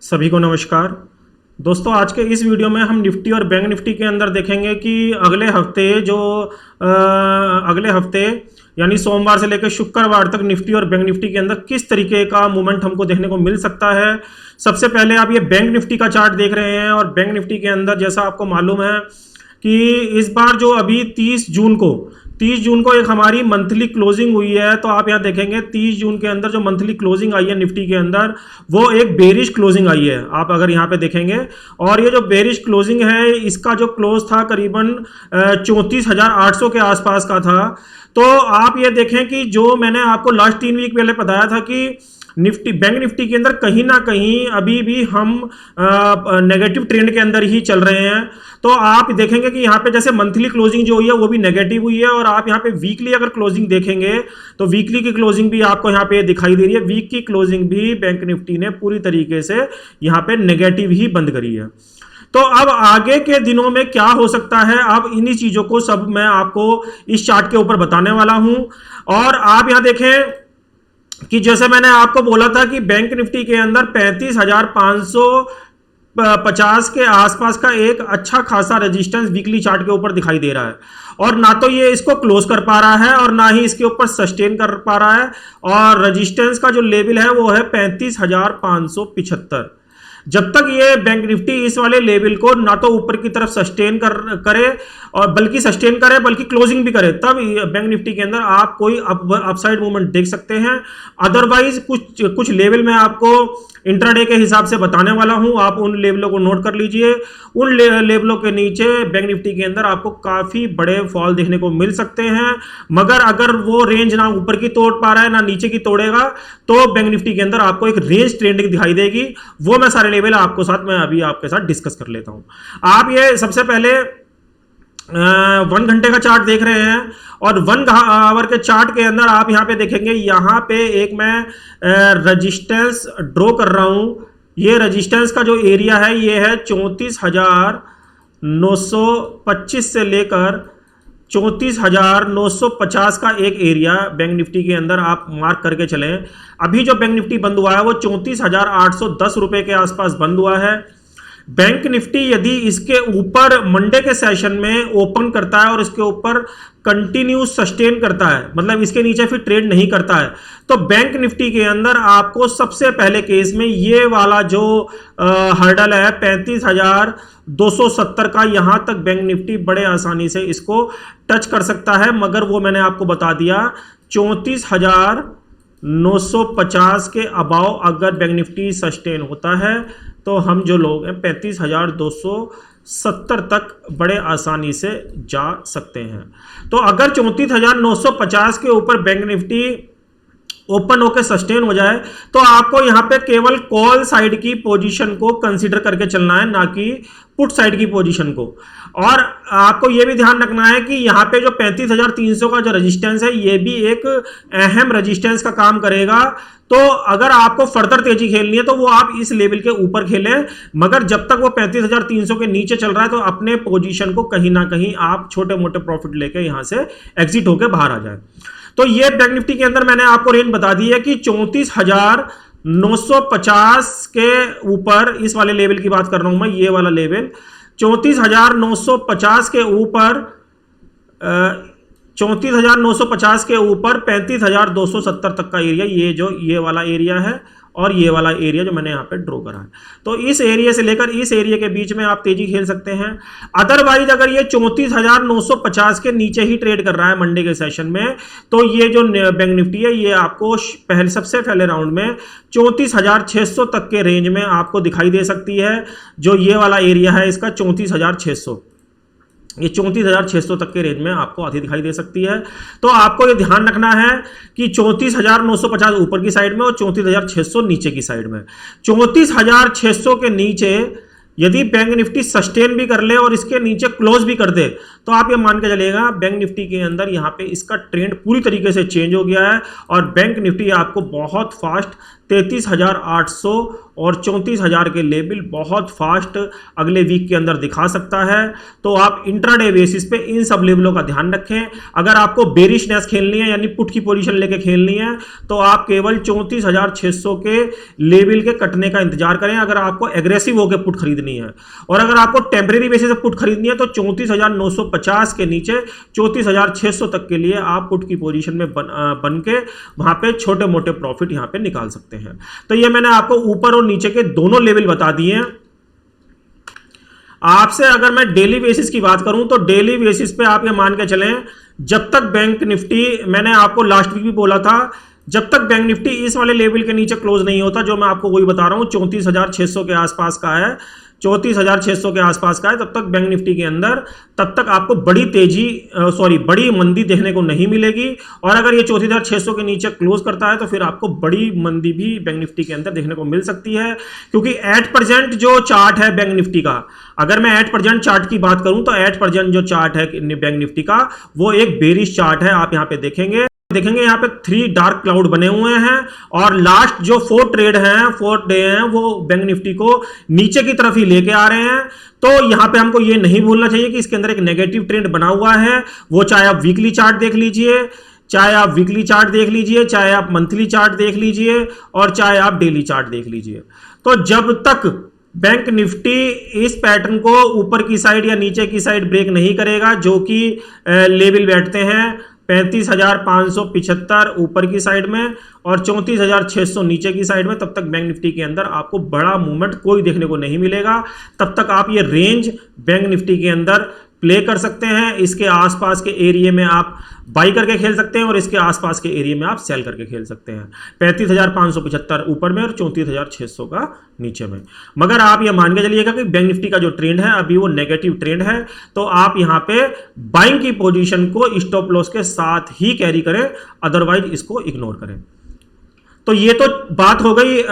सभी को नमस्कार दोस्तों। आज के इस वीडियो में हम निफ्टी और बैंक निफ्टी के अंदर देखेंगे कि अगले हफ्ते यानी सोमवार से लेकर शुक्रवार तक निफ्टी और बैंक निफ्टी के अंदर किस तरीके का मूवमेंट हमको देखने को मिल सकता है। सबसे पहले आप ये बैंक निफ्टी का चार्ट देख रहे हैं और बैंक निफ्टी के अंदर जैसा आपको मालूम है कि इस बार जो अभी 30 जून को एक हमारी मंथली क्लोजिंग हुई है, तो आप यहाँ देखेंगे 30 जून के अंदर जो मंथली क्लोजिंग आई है निफ्टी के अंदर वो एक बेरिश क्लोजिंग आई है। आप अगर यहाँ पे देखेंगे और ये जो बेरिश क्लोजिंग है इसका जो क्लोज था करीबन 34,800 के आसपास का था। तो आप ये देखें कि जो मैंने आपको लास्ट 3 वीक पहले बताया था कि बैंक निफ्टी के अंदर कहीं ना कहीं अभी भी हम नेगेटिव ट्रेंड के अंदर ही चल रहे हैं। तो आप देखेंगे कि यहाँ पे जैसे मंथली क्लोजिंग जो हुई है वो भी नेगेटिव हुई है और आप यहाँ पे वीकली अगर क्लोजिंग देखेंगे तो वीकली की क्लोजिंग भी आपको यहाँ पे दिखाई दे रही है। वीक की क्लोजिंग भी बैंक निफ्टी ने पूरी तरीके से यहाँ पे नेगेटिव ही बंद करी है। तो अब आगे के दिनों में क्या हो सकता है, अब इन्हीं चीजों को सब मैं आपको इस चार्ट के ऊपर बताने वाला हूं। और आप यहां देखें कि जैसे मैंने आपको बोला था कि बैंक निफ्टी के अंदर 35,550 के आसपास का एक अच्छा खासा रेजिस्टेंस वीकली चार्ट के ऊपर दिखाई दे रहा है और ना तो ये इसको क्लोज कर पा रहा है और ना ही इसके ऊपर सस्टेन कर पा रहा है। और रेजिस्टेंस का जो लेवल है वो है 35,575। जब तक ये बैंक निफ्टी इस वाले लेवल को ना तो ऊपर की तरफ सस्टेन करे और बल्कि क्लोजिंग भी करे, तब बैंक निफ्टी के अंदर आप कोई अपसाइड मूवमेंट देख सकते हैं। अदरवाइज कुछ लेवल में आपको इंट्राडे के हिसाब से बताने वाला हूं, आप उन लेवलों को नोट कर लीजिए। उन लेवलों के नीचे बैंक निफ्टी के अंदर आपको काफी बड़े फॉल देखने को मिल सकते हैं, मगर अगर वो रेंज ना ऊपर की तोड़ पा रहा है ना नीचे की तोड़ेगा तो बैंक निफ्टी के अंदर आपको एक रेंज ट्रेंडिंग दिखाई देगी। वो मैं सारे लेवल मैं अभी आपके साथ डिस्कस कर लेता हूं। आप ये सबसे पहले 1 घंटे का चार्ट देख रहे हैं और 1 आवर के चार्ट के अंदर आप यहां पे देखेंगे, यहां पे एक मैं रेजिस्टेंस ड्रॉ कर रहा हूं। ये रेजिस्टेंस का जो एरिया है ये है 34,925 से लेकर 34,950 का एक एरिया बैंक निफ्टी के अंदर आप मार्क करके चलें। अभी जो बैंक निफ्टी बंद हुआ है वो 34,810 रुपए के आसपास बंद हुआ है। बैंक निफ्टी यदि इसके ऊपर मंडे के सेशन में ओपन करता है और इसके ऊपर कंटिन्यू सस्टेन करता है, मतलब इसके नीचे फिर ट्रेड नहीं करता है, तो बैंक निफ्टी के अंदर आपको सबसे पहले केस में ये वाला जो हर्डल है 35,270 का, यहां तक बैंक निफ्टी बड़े आसानी से इसको टच कर सकता है। मगर वो मैंने आपको बता दिया 34,950 के अबाव अगर बैंक निफ्टी सस्टेन होता है तो हम जो लोग हैं 35,270 तक बड़े आसानी से जा सकते हैं। तो अगर 34,950 के ऊपर बैंक निफ्टी ओपन होकर सस्टेन हो जाए तो आपको यहां पे केवल कॉल साइड की पोजीशन को कंसीडर करके चलना है, ना कि पुट साइड की पोजीशन को। और आपको यह भी ध्यान रखना है कि यहां पे जो 35,300 का जो रेजिस्टेंस है ये भी एक अहम रेजिस्टेंस का काम करेगा। तो अगर आपको फर्दर तेजी खेलनी है तो वो आप इस लेवल के ऊपर खेलें, मगर जब तक वो 35,300 के नीचे चल रहा है तो अपने पोजीशन को कहीं ना कहीं आप छोटे मोटे प्रॉफिट लेके यहां से एग्जिट होकर बाहर आ जाए। तो ये बैंक निफ्टी के अंदर मैंने आपको रेंज बता दी है कि 34,950 के ऊपर, इस वाले लेवल की बात कर रहा हूं मैं, ये वाला लेवल 34,950 के ऊपर 34,950 के ऊपर 35,270 तक का एरिया, ये वाला एरिया है और ये वाला एरिया जो मैंने यहाँ पे ड्रॉ करा है। तो इस एरिया से लेकर इस एरिया के बीच में आप तेजी खेल सकते हैं। अदरवाइज अगर ये 34,950 के नीचे ही ट्रेड कर रहा है मंडे के सेशन में, तो ये जो बैंक निफ्टी है ये आपको सबसे पहले राउंड में 34,600 तक के रेंज में आपको दिखाई दे सकती है। जो ये वाला एरिया है इसका 34,600, ये 34,600 तक के रेंज में आपको आधी दिखाई दे सकती है। तो आपको ये ध्यान रखना है कि 34,950 ऊपर की साइड में और 34,600 नीचे की साइड में। 34,600 के नीचे यदि बैंक निफ्टी सस्टेन भी कर ले और इसके नीचे क्लोज भी कर दे तो आप ये मान के चलिएगा बैंक निफ्टी के अंदर यहाँ पे इसका ट्रेंड पूरी तरीके से चेंज हो गया है और बैंक निफ्टी आपको बहुत फास्ट 33,800 और 34,000 के लेवल बहुत फास्ट अगले वीक के अंदर दिखा सकता है। तो आप इंट्राडे बेसिस पे इन सब लेवलों का ध्यान रखें। अगर आपको बेरिशनेस खेलनी है यानी पुट की पोजीशन लेके खेलनी है तो आप केवल 34,600 के लेवल के कटने का इंतजार करें अगर आपको एग्रेसिव होकर पुट खरीदनी है। और अगर आपको टेम्परेरी बेसिस पे पुट खरीदनी है तो 34,950 के नीचे 34,600 तक के लिए आप पुट की पोजीशन में बन के वहां पे छोटे मोटे प्रॉफिट यहां पे निकाल सकते हैं। तो ये मैंने आपको ऊपर और नीचे के दोनों लेवल बता दिए हैं। आपसे अगर मैं डेली बेसिस की बात करूं तो डेली बेसिस पे आप ये मान के चलें, जब तक बैंक निफ्टी, मैंने आपको लास्ट वीक भी बोला था, जब तक बैंक निफ्टी इस वाले लेवल के नीचे क्लोज नहीं होता, जो मैं आपको वही बता रहा हूं 34,600 के आसपास का है, 34,600 के आसपास का है, तब तक बैंक निफ्टी के अंदर, तब तक आपको बड़ी तेजी बड़ी मंदी देखने को नहीं मिलेगी। और अगर ये 34,600 के नीचे क्लोज करता है तो फिर आपको बड़ी मंदी भी बैंक निफ्टी के अंदर देखने को मिल सकती है। क्योंकि एट प्रेजेंट जो चार्ट है बैंक निफ्टी का, अगर मैं एट प्रेजेंट चार्ट की बात करूं तो एट प्रेजेंट जो चार्ट है बैंक निफ्टी का वो एक बेरिश चार्ट है। आप यहां पे देखेंगे यहाँ पे 3 डार्क क्लाउड बने हुए हैं और लास्ट जो 4 ट्रेड हैं, 4 डे हैं, वो बैंक निफ्टी को नीचे की तरफ ही लेके आ रहे हैं। तो यहां पे हमको ये नहीं भूलना चाहिए कि इसके अंदर एक नेगेटिव ट्रेंड बना हुआ है। वो चाहे आप वीकली चार्ट देख लीजिए, चाहे आप वीकली चार्ट देख लीजिए, चाहे आप मंथली चार्ट देख लीजिए और चाहे आप डेली चार्ट देख लीजिए। तो जब तक बैंक निफ्टी इस पैटर्न को ऊपर की साइड या नीचे की साइड ब्रेक नहीं करेगा, जो कि लेवल बैठते हैं 35,575 ऊपर की साइड में और 34,600 नीचे की साइड में, तब तक बैंक निफ्टी के अंदर आपको बड़ा मूवमेंट कोई देखने को नहीं मिलेगा। तब तक आप ये रेंज बैंक निफ्टी के अंदर प्ले कर सकते हैं। इसके आसपास के एरिया में आप बाई करके खेल सकते हैं और इसके आसपास के एरिया में आप सेल करके खेल सकते हैं। 35,575 ऊपर में और 34,600 का नीचे में। मगर आप ये मान के चलिएगा कि बैंक निफ्टी का जो ट्रेंड है अभी वो नेगेटिव ट्रेंड है, तो आप यहां पे बाइंग की पोजीशन को स्टॉप लॉस के साथ ही कैरी करें, अदरवाइज इसको इग्नोर करें। तो ये तो बात हो गई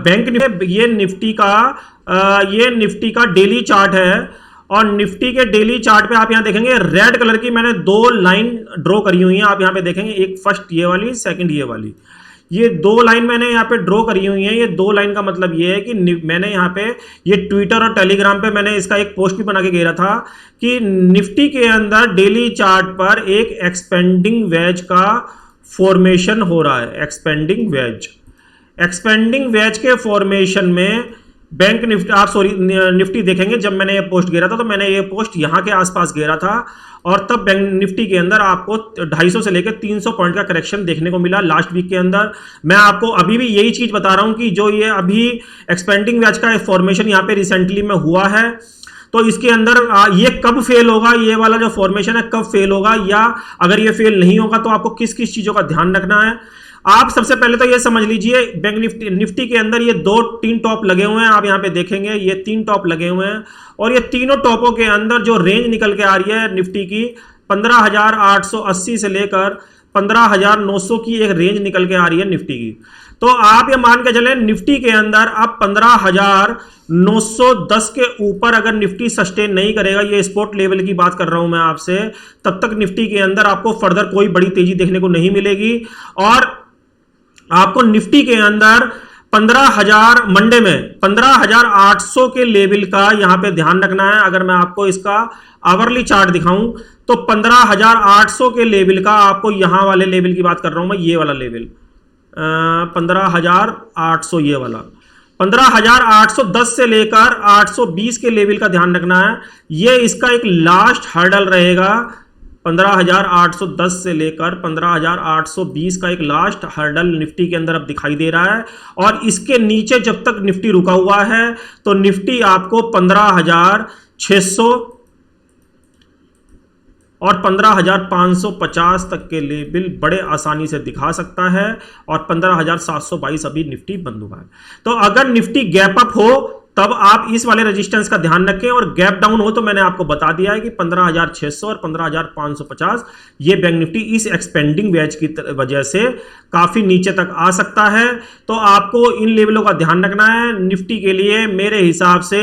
बैंक निफ्टी। ये निफ्टी का डेली चार्ट है और निफ्टी के डेली चार्ट पे आप यहां देखेंगे रेड कलर की मैंने 2 लाइन ड्रॉ करी हुई हैं। आप यहां पे देखेंगे, एक फर्स्ट ये वाली, सेकंड ये वाली, ये 2 लाइन मैंने यहां पे ड्रॉ करी हुई हैं। ये 2 लाइन का मतलब ये है कि मैंने यहां पे ये ट्विटर और टेलीग्राम पे मैंने इसका एक पोस्ट भी बना के घेरा था कि निफ्टी के अंदर डेली चार्ट पर एक एक्सपेंडिंग वेज का फॉर्मेशन हो रहा है। एक्सपेंडिंग वेज के फॉर्मेशन में बैंक निफ्टी, आप निफ्टी देखेंगे, जब मैंने ये पोस्ट घेरा था तो मैंने ये पोस्ट यहां के आसपास घेरा था और तब बैंक निफ्टी के अंदर आपको 250 से लेकर 300 पॉइंट का करेक्शन देखने को मिला लास्ट वीक के अंदर। मैं आपको अभी भी यही चीज बता रहा हूं कि जो ये अभी एक्सपेंडिंग वेज का फॉर्मेशन यहां पे रिसेंटली में हुआ है, तो इसके अंदर ये कब फेल होगा, ये वाला जो फॉर्मेशन है कब फेल होगा, या अगर ये फेल नहीं होगा तो आपको किस किस चीजों का ध्यान रखना है। आप सबसे पहले तो ये समझ लीजिए, बैंक निफ्टी के अंदर ये 2-3 टॉप लगे हुए हैं। आप यहां पे देखेंगे ये 3 टॉप लगे हुए हैं और ये तीनों टॉपों के अंदर जो रेंज निकल के आ रही है निफ्टी की 15,880 से लेकर 15,900 की एक रेंज निकल के आ रही है निफ्टी की। तो आप ये मान के चलें निफ्टी के अंदर अब 15,910 के ऊपर अगर निफ्टी सस्टेन नहीं करेगा, ये स्पॉट लेवल की बात कर रहा हूं मैं आपसे, तब तक निफ्टी के अंदर आपको फर्दर कोई बड़ी तेजी देखने को नहीं मिलेगी। और आपको निफ्टी के अंदर 15,000 मंडे में 15,800 के लेवल का यहां पे ध्यान रखना है। अगर मैं आपको इसका आवरली चार्ट दिखाऊं तो 15,800 के लेवल का, आपको यहां वाले लेवल की बात कर रहा हूं मैं, ये वाला लेवल 15,800, ये वाला 15,810 से लेकर 820 के लेवल का ध्यान रखना है। ये इसका एक लास्ट हर्डल रहेगा। 15,810 से लेकर 15,820 का एक लास्ट हर्डल निफ्टी के अंदर अब दिखाई दे रहा है और इसके नीचे जब तक निफ्टी रुका हुआ है तो निफ्टी आपको 15,600 और 15,550 तक के लेवल बड़े आसानी से दिखा सकता है और 15,722 अभी निफ्टी बंद हुआ है। तो अगर निफ्टी गैप अप हो तब आप इस वाले रेजिस्टेंस का ध्यान रखें। और गैप डाउन हो तो मैंने आपको बता दिया है कि 15,600 और 15,550 ये बैंक निफ्टी इस एक्सपेंडिंग वेज की वजह से काफी नीचे तक आ सकता है। तो आपको इन लेवलों का ध्यान रखना है। निफ्टी के लिए मेरे हिसाब से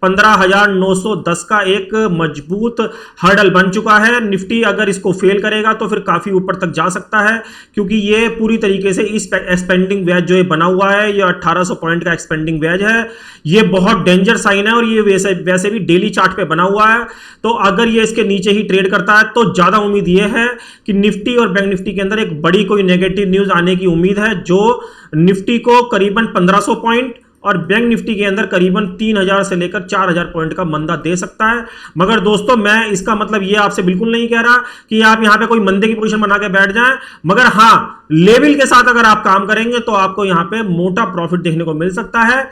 15,910 का एक मजबूत हर्डल बन चुका है। निफ्टी अगर इसको फेल करेगा तो फिर काफी ऊपर तक जा सकता है, क्योंकि ये पूरी तरीके से इस एक्सपेंडिंग वेज जो ये बना हुआ है, ये 1800 पॉइंट का एक्सपेंडिंग वेज है, ये बहुत डेंजर साइन है और ये वैसे भी डेली चार्ट पे बना हुआ है। तो अगर ये इसके नीचे ही ट्रेड करता है तो ज्यादा उम्मीद ये है कि निफ्टी और बैंक निफ्टी के अंदर एक बड़ी कोई नेगेटिव न्यूज आने की उम्मीद है, जो निफ्टी को करीबन 1500 पॉइंट और बैंक निफ्टी के अंदर करीबन 3000 से लेकर 4000 पॉइंट का मंदा दे सकता है। मगर दोस्तों, मैं इसका मतलब ये आपसे बिल्कुल नहीं कह रहा कि आप यहां पे कोई मंदे की पोजीशन बना के बैठ जाएं, मगर हां, लेवल के साथ अगर आप काम करेंगे तो आपको यहां पे मोटा प्रॉफिट देखने को मिल सकता है।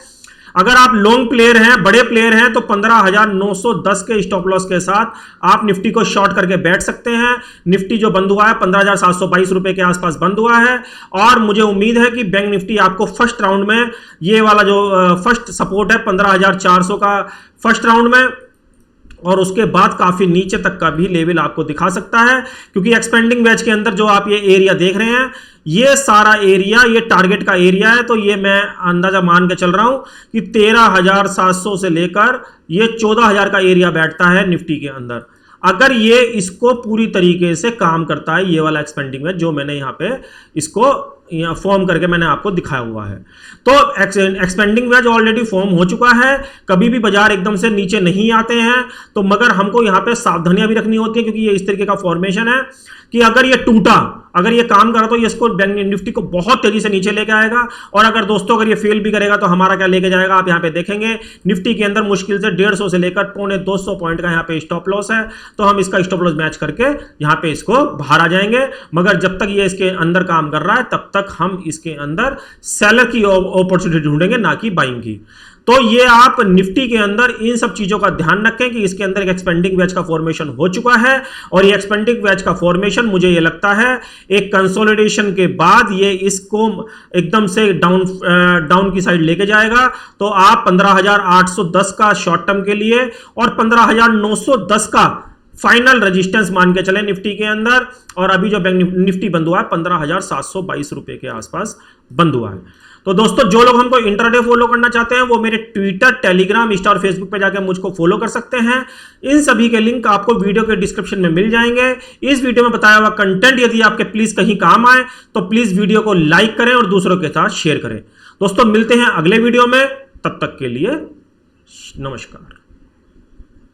अगर आप लॉन्ग प्लेयर हैं, बड़े प्लेयर हैं, तो 15,910 के स्टॉप लॉस के साथ आप निफ्टी को शॉर्ट करके बैठ सकते हैं। निफ्टी जो बंद हुआ है 15,722 रुपए के आसपास बंद हुआ है और मुझे उम्मीद है कि बैंक निफ्टी आपको फर्स्ट राउंड में ये वाला जो फर्स्ट सपोर्ट है 15,400 का फर्स्ट राउंड में, और उसके बाद काफी नीचे तक का भी लेवल आपको दिखा सकता है, क्योंकि एक्सपेंडिंग वेज के अंदर जो आप ये एरिया देख रहे हैं, ये सारा एरिया ये टारगेट का एरिया है। तो ये मैं अंदाजा मान के चल रहा हूं कि 13,700 से लेकर ये 14,000 का एरिया बैठता है निफ्टी के अंदर। अगर ये इसको पूरी तरीके से काम करता है, ये वाला एक्सपेंडिंग वेज जो मैंने यहां पे इसको फॉर्म करके मैंने आपको दिखाया हुआ है, तो एक्सपेंडिंग वेज ऑलरेडी फॉर्म हो चुका है। कभी भी बाजार एकदम से नीचे नहीं आते हैं, तो मगर हमको यहां पे सावधानियां भी रखनी होती है, क्योंकि ये इस तरीके का फॉर्मेशन है कि अगर ये टूटा, अगर ये काम करा तो ये इसको बैंक निफ्टी को बहुत तेजी से नीचे लेके आएगा। और अगर दोस्तों अगर ये फेल भी करेगा तो हमारा क्या लेके जाएगा, आप यहां पे देखेंगे निफ्टी के अंदर मुश्किल से 150 से लेकर 250 पॉइंट का यहां पे स्टॉप लॉस है। तो हम इसका स्टॉप लॉस मैच करके यहां पे इसको बाहर आ जाएंगे। मगर जब तक ये इसके अंदर काम कर रहा है तब तक हम इसके अंदर सेलर की अपॉर्चुनिटी ढूंढेंगे, ना कि बाइंग की। तो ये आप निफ्टी के अंदर इन सब चीजों का ध्यान रखें कि इसके अंदर एक एक्सपेंडिंग वेज का फॉर्मेशन हो चुका है, और ये एक्सपेंडिंग वेज का फॉर्मेशन मुझे ये लगता है एक कंसोलिडेशन के बाद ये इसको एकदम से डाउन की साइड लेके जाएगा। तो आप 15,810 का शॉर्ट टर्म के लिए और 15,910 का फाइनल रेजिस्टेंस मान के चले निफ्टी के अंदर। और अभी जो बैंक निफ्टी बंद हुआ है 15,722 रुपए के आसपास बंद हुआ है। तो दोस्तों, जो लोग हमको इंट्राडे फॉलो करना चाहते हैं वो मेरे ट्विटर, टेलीग्राम, इंस्टा और फेसबुक पे जाकर मुझको फॉलो कर सकते हैं। इन सभी के लिंक आपको वीडियो के डिस्क्रिप्शन में मिल जाएंगे। इस वीडियो में बताया हुआ कंटेंट यदि आपके प्लीज कहीं काम आए तो प्लीज वीडियो को लाइक करें और दूसरों के साथ शेयर करें। दोस्तों, मिलते हैं अगले वीडियो में, तब तक के लिए नमस्कार।